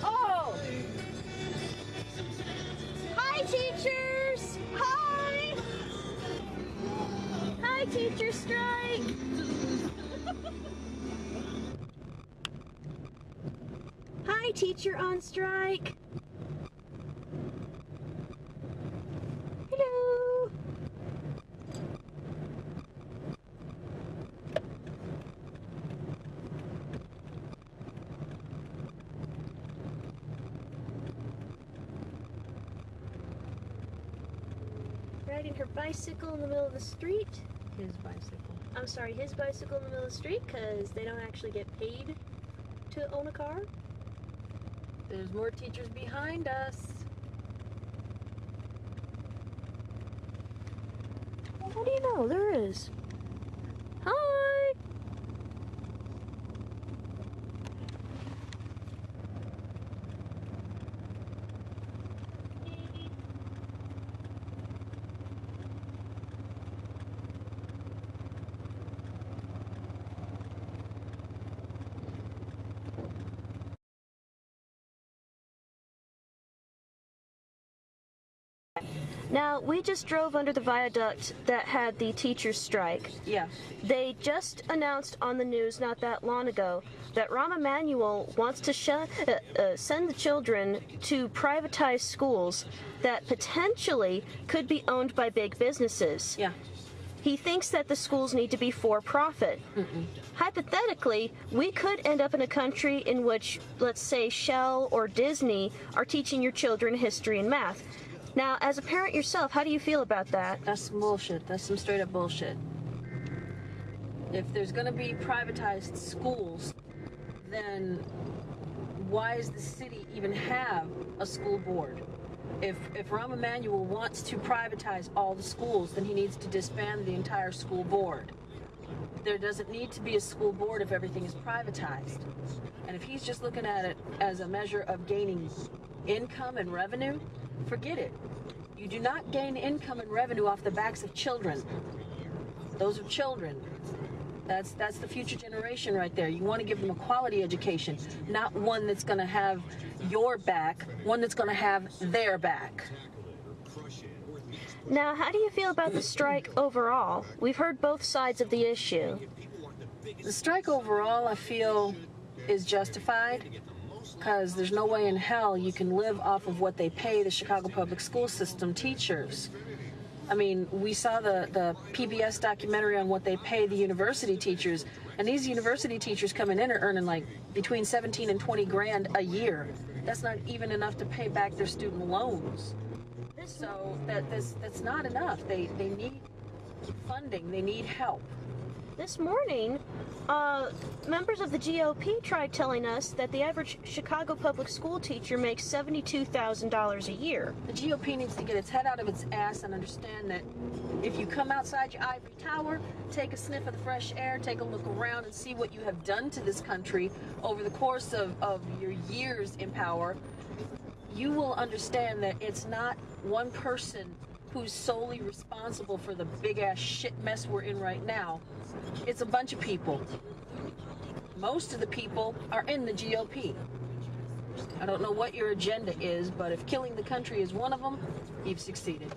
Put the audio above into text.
Oh! Hi, teachers! Hi! Hi, teacher strike! Hi, teacher on strike! Hello! Riding her bicycle in the middle of the street. His bicycle. I'm sorry, his bicycle in the middle of the street, because they don't actually get paid to own a car. There's more teachers behind us. How do you know? There is. Hi! Now, we just drove under the viaduct that had the teachers' strike. Yeah. They just announced on the news not that long ago that Rahm Emanuel wants to send the children to privatized schools that potentially could be owned by big businesses. Yeah. He thinks that the schools need to be for-profit. Hypothetically, we could end up in a country in which, let's say, Shell or Disney are teaching your children history and math. Now, as a parent yourself, how do you feel about that? That's some bullshit. That's some straight up bullshit. If there's going to be privatized schools, then why does the city even have a school board? If Rahm Emanuel wants to privatize all the schools, then he needs to disband the entire school board. There doesn't need to be a school board if everything is privatized. And if he's just looking at it as a measure of gaining income and revenue, forget it. You do not gain income and revenue off the backs of children. Those are children. That's the future generation right there. You want to give them a quality education, not one that's going to have your back, one that's going to have their back. Now, how do you feel about the strike overall? We've heard both sides of the issue. The strike overall, I feel, is justified, because there's no way in hell you can live off of what they pay the Chicago public school system teachers. I mean, we saw the PBS documentary on what they pay the university teachers, and these university teachers coming in are earning like between 17 and 20 grand a year. That's not even enough to pay back their student loans. So that's not enough. They need funding. They need help. This morning, members of the GOP tried telling us that the average Chicago public school teacher makes $72,000 a year. The GOP needs to get its head out of its ass and understand that if you come outside your ivory tower, take a sniff of the fresh air, take a look around and see what you have done to this country over the course of your years in power, you will understand that it's not one person who's solely responsible for the big-ass shit mess we're in right now. It's a bunch of people. Most of the people are in the GOP. I don't know what your agenda is, but if killing the country is one of them, you've succeeded.